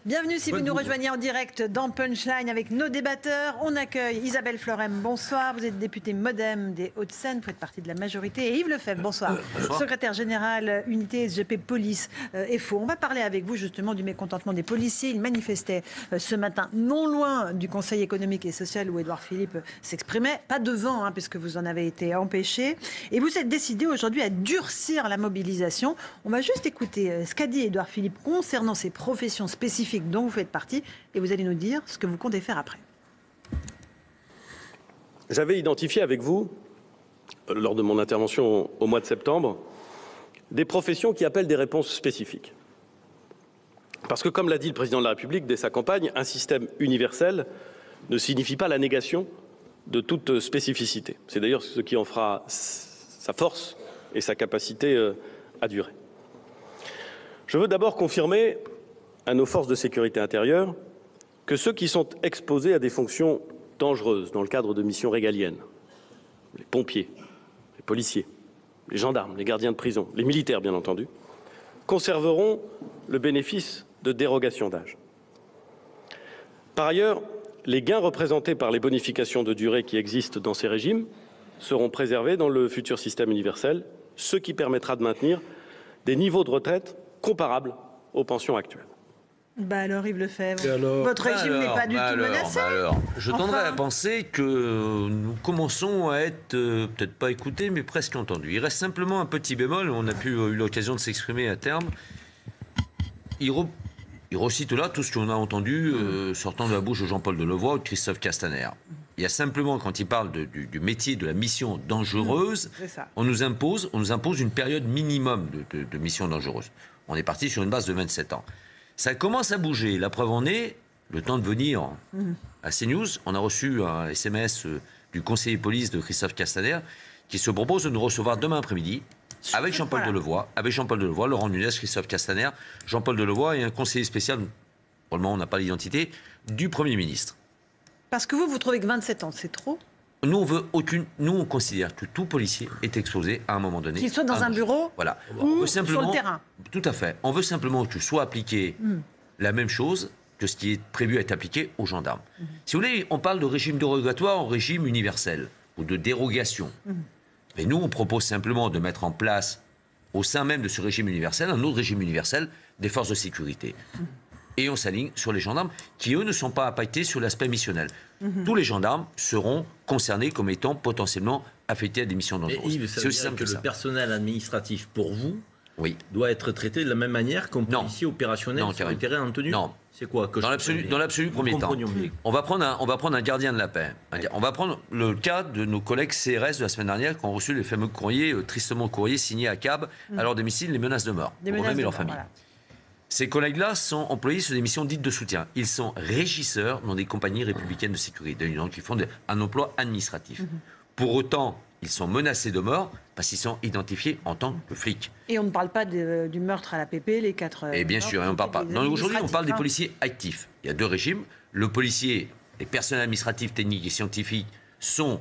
Bienvenue si vous nous rejoignez en direct dans Punchline avec nos débatteurs. On accueille Isabelle Florem, bonsoir. Vous êtes députée MoDem des Hauts-de-Seine, vous faites partie de la majorité. Et Yves Lefebvre, bonsoir. Secrétaire général unité SGP Police FO. On va parler avec vous justement du mécontentement des policiers. Ils manifestaient ce matin non loin du Conseil économique et social où Édouard Philippe s'exprimait. Pas devant, puisque vous en avez été empêché. Et vous êtes décidé aujourd'hui à durcir la mobilisation. On va juste écouter ce qu'a dit Édouard Philippe concernant ces professions spécifiques dont vous faites partie, et vous allez nous dire ce que vous comptez faire après. J'avais identifié avec vous, lors de mon intervention au mois de septembre, des professions qui appellent des réponses spécifiques. Parce que, comme l'a dit le président de la République dès sa campagne, un système universel ne signifie pas la négation de toute spécificité. C'est d'ailleurs ce qui en fera sa force et sa capacité à durer. Je veux d'abord confirmer à nos forces de sécurité intérieure que ceux qui sont exposés à des fonctions dangereuses dans le cadre de missions régaliennes, les pompiers, les policiers, les gendarmes, les gardiens de prison, les militaires bien entendu, conserveront le bénéfice de dérogation d'âge. Par ailleurs, les gains représentés par les bonifications de durée qui existent dans ces régimes seront préservés dans le futur système universel, ce qui permettra de maintenir des niveaux de retraite comparables aux pensions actuelles. Alors Yves Lefebvre, votre régime n'est pas du tout menacé. Je tendrais à penser que nous commençons à être peut-être pas écoutés, mais presque entendus. Il reste simplement un petit bémol. On a eu l'occasion de s'exprimer à terme. Il recite là tout ce qu'on a entendu sortant de la bouche de Jean-Paul Delevoye ou de Christophe Castaner. Il y a simplement, quand il parle du métier de la mission dangereuse, on nous impose une période minimum de mission dangereuse. On est parti sur une base de 27 ans. Ça commence à bouger. La preuve en est, le temps de venir à CNews, on a reçu un SMS du conseiller police de Christophe Castaner qui se propose de nous recevoir demain après-midi avec Jean-Paul Delevoye, Laurent Nunez, Christophe Castaner, Jean-Paul Delevoye et un conseiller spécial, pour le moment on n'a pas l'identité, du Premier ministre. Parce que vous trouvez que 27 ans, c'est trop ? Nous, on considère que tout policier est exposé à un moment donné. Qu'il soit dans un bureau ou sur le terrain. Tout à fait. On veut simplement que soit appliqué la même chose que ce qui est prévu à être appliqué aux gendarmes. Si vous voulez, on parle de régime dérogatoire en régime universel ou de dérogation. Mais nous, on propose simplement de mettre en place, au sein même de ce régime universel, un autre régime universel des forces de sécurité. Et on s'aligne sur les gendarmes qui, eux, ne sont pas impactés sur l'aspect missionnel. Tous les gendarmes seront concernés comme étant potentiellement affectés à des missions dangereuses. Mais Yves, ça veut dire que le personnel administratif, pour vous, doit être traité de la même manière qu'un policier opérationnel sur le terrain en tenue ? Non. C'est quoi que dans l'absolu premier temps. On va prendre un gardien de la paix. On va prendre le cas de nos collègues CRS de la semaine dernière qui ont reçu les fameux courriers, tristement courriers signés à CAB à leur domicile, les menaces de mort pour eux-mêmes et leur famille. Voilà. Ces collègues-là sont employés sur des missions dites de soutien. Ils sont régisseurs dans des compagnies républicaines de sécurité, qui font un emploi administratif. Pour autant, ils sont menacés de mort parce qu'ils sont identifiés en tant que flics. Et on ne parle pas du meurtre à la PP, les 4... Et bien sûr, on ne parle pas. Aujourd'hui, on parle des policiers actifs. Il y a deux régimes. Le policier, les personnels administratifs, techniques et scientifiques sont,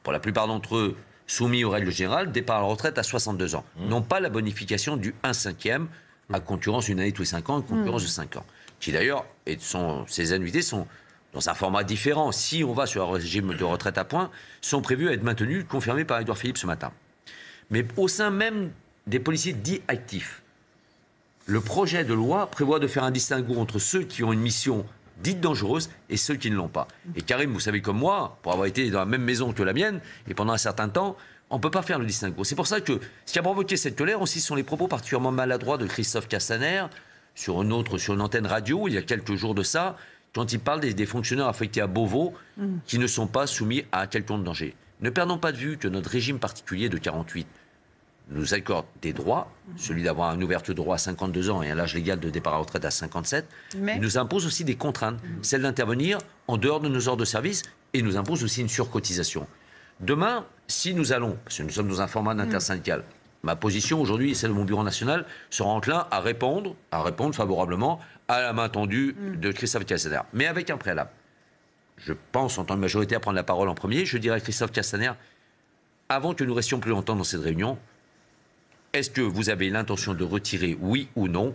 pour la plupart d'entre eux, soumis aux règles générales, départ à la retraite à 62 ans. N'ont pas la bonification du 1/5 à concurrence une année tous les 5 ans, une concurrence de 5 ans. Qui d'ailleurs, ces annuités sont dans un format différent. Si on va sur un régime de retraite à points, sont prévus à être maintenus, confirmés par Édouard Philippe ce matin. Mais au sein même des policiers dits actifs, le projet de loi prévoit de faire un distinguo entre ceux qui ont une mission dite dangereuse et ceux qui ne l'ont pas. Et Karim, vous savez comme moi, pour avoir été dans la même maison que la mienne, et pendant un certain temps, on ne peut pas faire le distinguo. C'est pour ça que ce qui a provoqué cette colère aussi sont les propos particulièrement maladroits de Christophe Castaner sur une antenne radio, il y a quelques jours de ça, quand il parle des fonctionnaires affectés à Beauvau qui ne sont pas soumis à quelconque danger. Ne perdons pas de vue que notre régime particulier de 48 nous accorde des droits, celui d'avoir une ouverture de droit à 52 ans et un âge légal de départ à la retraite à 57, mais il nous impose aussi des contraintes, celle d'intervenir en dehors de nos heures de service, et nous impose aussi une surcotisation. Demain, si nous allons, parce que nous sommes dans un format d'intersyndical, ma position aujourd'hui et celle de mon bureau national sera enclin à répondre favorablement à la main tendue de Christophe Castaner. Mais avec un préalable. Je pense, en tant que majorité, à prendre la parole en premier. Je dirais à Christophe Castaner, avant que nous restions plus longtemps dans cette réunion, est-ce que vous avez l'intention de retirer, oui ou non,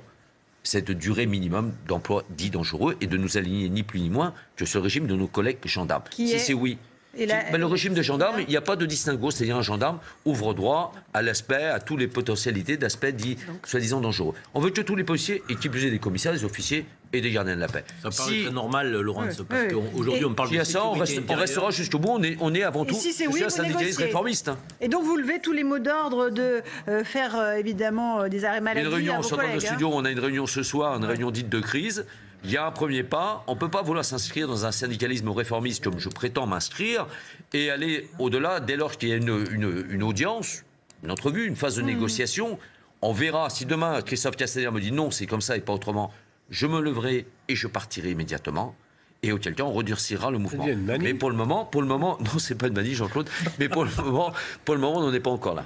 cette durée minimum d'emploi dit dangereux et de nous aligner ni plus ni moins que ce régime de nos collègues gendarmes. Si c'est oui. Le régime de gendarme, il n'y a pas de distinguo, c'est-à-dire un gendarme ouvre droit à l'aspect, à toutes les potentialités d'aspects dits soi-disant dangereux. On veut que tous les policiers, et qui plus est des commissaires, des officiers et des gardiens de la paix. Ça paraît très normal, Laurence, parce qu'aujourd'hui on parle de ça, on restera jusqu'au bout, on est avant tout un syndicaliste réformiste. Et donc vous levez tous les mots d'ordre de faire évidemment des arrêts maladie. Une réunion, à vos collègues, dans le studio, on a une réunion ce soir, une réunion dite de crise. Il y a un premier pas. On ne peut pas vouloir s'inscrire dans un syndicalisme réformiste comme je prétends m'inscrire et aller au-delà dès lors qu'il y a une audience, une entrevue, une phase de négociation. On verra. Si demain Christophe Castaner me dit non, c'est comme ça et pas autrement, je me leverai et je partirai immédiatement. Et auquel cas, on redurcira le mouvement. Mais pour le moment, non, c'est pas une manie, Jean-Claude. Mais pour le moment, on n'en est pas encore là.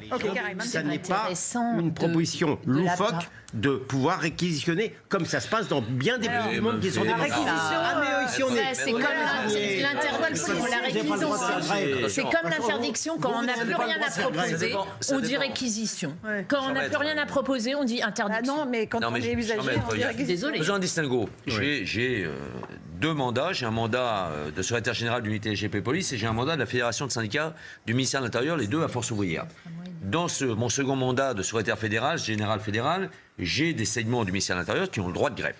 Ça n'est pas une proposition loufoque de pouvoir réquisitionner, comme ça se passe dans bien des pays du monde qui sont démocratiques. C'est comme c'est comme l'interdiction quand on n'a plus rien à proposer, on dit réquisition. Quand on n'a plus rien à proposer, on dit interdiction. Non, mais quand on est usager, on dit réquisition. Désolé. Faisons un distinguo. J'ai 2 mandats. J'ai un mandat de secrétaire général d'unité SGP Police et j'ai un mandat de la Fédération de syndicats du ministère de l'Intérieur, les deux à Force ouvrière. Dans mon second mandat de secrétaire fédéral, général fédéral, j'ai des segments du ministère de l'Intérieur qui ont le droit de grève.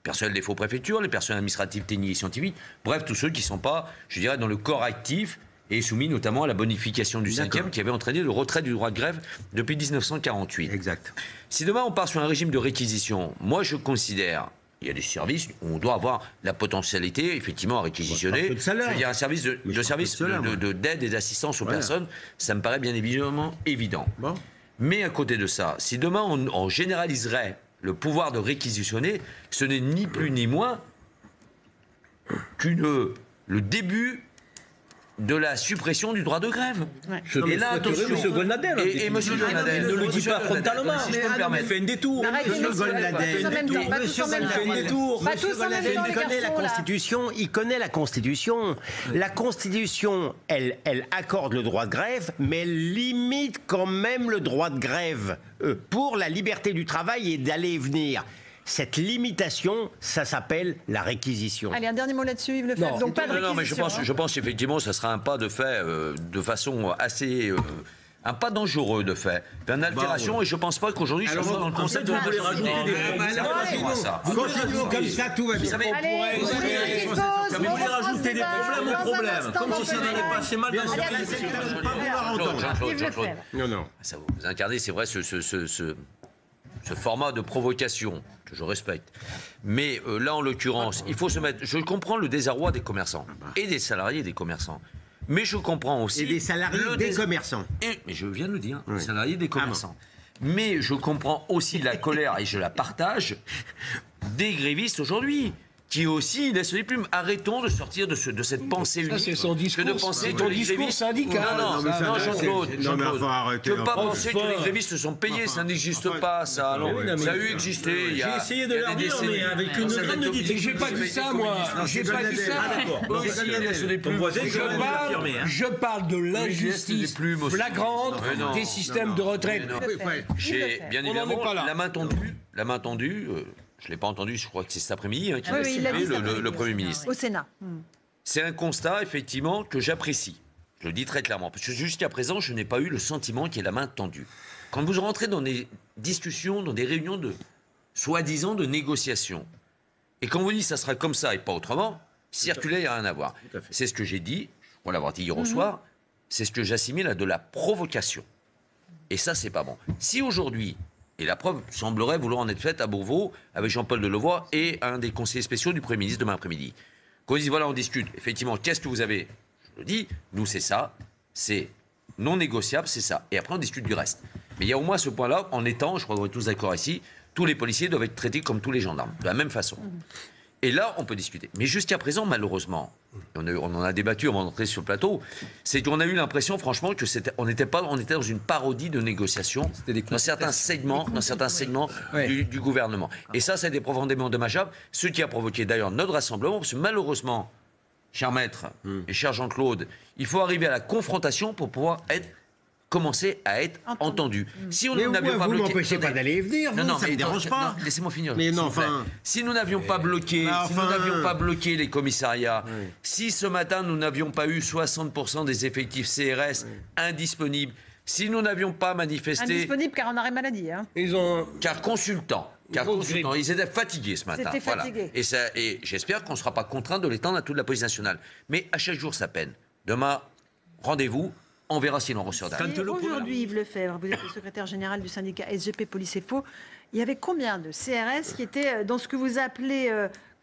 Personnel des faux préfectures, les personnels administratifs, techniques et scientifiques, bref, tous ceux qui ne sont pas, je dirais, dans le corps actif et soumis notamment à la bonification du 5e qui avait entraîné le retrait du droit de grève depuis 1948. Exact. Si demain on part sur un régime de réquisition, moi je considère... Il y a des services où on doit avoir la potentialité, effectivement, à réquisitionner. Il y a un service d'aide et d'assistance aux personnes. Ça me paraît bien évidemment évident. Bon. Mais à côté de ça, si demain on généraliserait le pouvoir de réquisitionner, ce n'est ni plus ni moins le début de la suppression du droit de grève. Et là, attention, M. Golnadel. Et M. Golnadel ne le dit pas frontalement. Si je peux me permettre. Il fait un détour. M. Golnadel fait un détour. M. Golnadel connaît la Constitution. Il connaît la Constitution. La Constitution, elle accorde le droit de grève, mais elle limite quand même le droit de grève pour la liberté du travail et d'aller et venir. Cette limitation, ça s'appelle la réquisition. Allez, un dernier mot là-dessus, Yves Lefebvre. Donc pas de réquisition. Non, mais je pense effectivement que ça sera un pas de fait de façon assez... un pas dangereux de fait, une altération, et je ne pense pas qu'aujourd'hui je sois dans le concept de voulez rajouter des problèmes. Continuons comme ça, tout va bien. Vous voulez rajouter des problèmes aux problèmes, comme si ça n'allait pas assez mal dans Jean-Claude. Non. Vous incarnez, c'est vrai, ce format de provocation que je respecte. Mais là, en l'occurrence, il faut se mettre... Je comprends le désarroi des commerçants et des salariés des commerçants. Mais je comprends aussi... Et des salariés des commerçants. Mais je viens de le dire, les salariés des commerçants. Mais je comprends aussi la colère, et je la partage, des grévistes aujourd'hui, qui aussi laissent les plumes. Arrêtons de sortir de cette pensée unique. C'est son discours, ton discours syndical. Non, Jean-Claude, tu ne peux pas penser que les grévistes sont payés, ça n'existe pas, ça. Ça a eu existé. J'ai essayé de leur dire, mais avec une grande difficulté. J'ai pas dit ça, moi. J'ai pas dit ça. Je parle de l'injustice flagrante des systèmes de retraite. J'ai bien évidemment la main tendue. Je ne l'ai pas entendu, je crois que c'est cet après-midi qu'il a cité le Premier ministre. Au Sénat. C'est un constat, effectivement, que j'apprécie. Je le dis très clairement. Parce que jusqu'à présent, je n'ai pas eu le sentiment qu'il y ait la main tendue. Quand vous rentrez dans des discussions, dans des réunions de soi-disant de négociation, et quand vous dites ça sera comme ça et pas autrement, circuler, il n'y a rien à voir. C'est ce que j'ai dit, je crois l'avoir dit hier au soir, c'est ce que j'assimile à de la provocation. Et ça, c'est pas bon. Si aujourd'hui... Et la preuve semblerait vouloir en être faite à Beauvau avec Jean-Paul Delevoye et un des conseillers spéciaux du Premier ministre demain après-midi. Quand ils disent voilà, on discute, effectivement, qu'est-ce que vous avez? Je le dis, nous c'est ça, c'est non négociable, c'est ça. Et après on discute du reste. Mais il y a au moins ce point-là, en étant, je crois qu'on est tous d'accord ici, tous les policiers doivent être traités comme tous les gendarmes, de la même façon. Et là, on peut discuter. Mais jusqu'à présent, malheureusement, on en a débattu avant d'entrer sur le plateau, c'est qu'on a eu l'impression, franchement, que on était dans une parodie de négociation dans certains segments du gouvernement. Et ça a été profondément dommageable, ce qui a provoqué d'ailleurs notre rassemblement, parce que malheureusement, cher maître et cher Jean-Claude, il faut arriver à la confrontation pour pouvoir être commencer à être entendus. Si nous n'avions pas bloqué... Vous m'empêchez pas d'aller et venir, ça ne me dérange pas. Laissez-moi finir. Mais non, enfin... Si nous n'avions pas bloqué, les commissariats, si ce matin nous n'avions pas eu 60% des effectifs CRS indisponibles, si nous n'avions pas manifesté... Indisponibles car en arrêt maladie. Hein. Car consultants. Ils étaient fatigués ce matin. Voilà. Et j'espère qu'on ne sera pas contraint de l'étendre à toute la police nationale. Mais à chaque jour, ça peine. Demain, rendez-vous. On verra s'il en ressort derrière. Aujourd'hui, Yves Lefebvre, vous êtes le secrétaire général du syndicat SGP Police et Faux. Il y avait combien de CRS qui étaient dans ce que vous appelez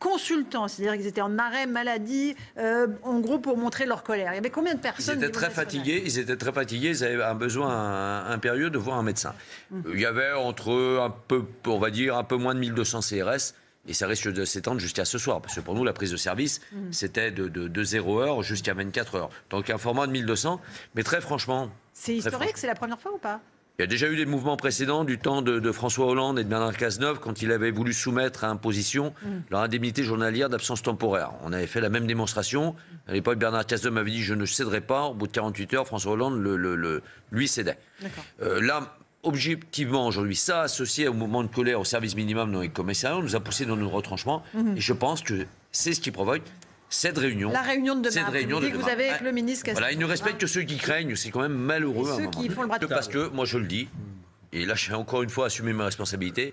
consultants, c'est-à-dire qu'ils étaient en arrêt maladie, en gros pour montrer leur colère. Il y avait combien de personnes? Ils étaient très fatigués. Ils avaient un besoin impérieux de voir un médecin. Il y avait un peu moins de 1200 CRS. Et ça risque de s'étendre jusqu'à ce soir. Parce que pour nous, la prise de service, c'était de 0 heure jusqu'à 24 heures. Donc un format de 1200. Mais très franchement... C'est historique, c'est la première fois ou pas? Il y a déjà eu des mouvements précédents du temps de François Hollande et de Bernard Cazeneuve quand il avait voulu soumettre à imposition leur indemnité journalière d'absence temporaire. On avait fait la même démonstration. À l'époque, Bernard Cazeneuve m'avait dit « je ne céderai pas ». Au bout de 48 heures, François Hollande lui cédait. Là, objectivement, aujourd'hui, ça, associé au mouvement de colère, au service minimum dans les commissariats, nous a poussé dans nos retranchements. Et je pense que c'est ce qui provoque cette réunion. La réunion de demain. Que vous avez avec le ministre Castaldi. Voilà, il ne respecte que ceux qui craignent. C'est quand même malheureux. Ceux qui font le bras de parce que, moi, je le dis, et là, j'ai encore une fois assumé mes responsabilités,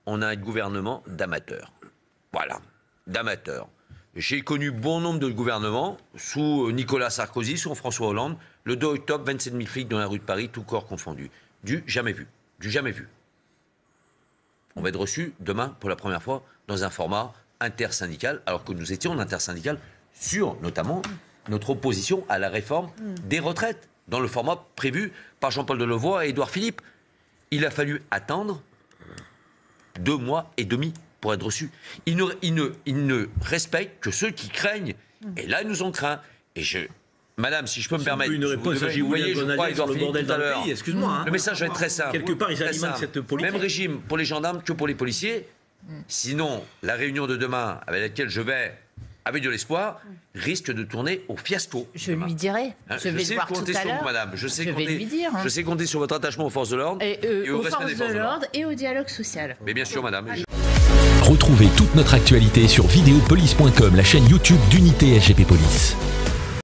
on a un gouvernement d'amateurs. Voilà, d'amateurs. J'ai connu bon nombre de gouvernements, sous Nicolas Sarkozy, sous François Hollande, le 2 octobre, 27 000 flics dans la rue de Paris, tout corps confondu. Du jamais vu. Du jamais vu. On va être reçu demain, pour la première fois, dans un format intersyndical, alors que nous étions en intersyndical sur, notamment, notre opposition à la réforme des retraites, dans le format prévu par Jean-Paul Delevoye et Édouard Philippe. Il a fallu attendre 2 mois et demi pour être reçu. Ils ne respectent que ceux qui craignent. Et là, ils nous ont craint. Et Madame, si je peux me permettre, une réponse à vous voyez, je crois, Édouard Philippe tout à l'heure. Excuse-moi. Le message va être très simple. Quelque part, ils alimentent cette politique. Même régime pour les gendarmes que pour les policiers. Sinon, la réunion de demain, avec laquelle je vais, avec de l'espoir, risque de tourner au fiasco. Je lui dirai. Je vais voir tout à l'heure. Madame. Je sais compter sur votre attachement aux forces de l'ordre et aux forces de l'ordre et au dialogue social. Mais bien sûr, madame. Retrouvez toute notre actualité sur videopolice.com, la chaîne YouTube d'Unité SGP Police.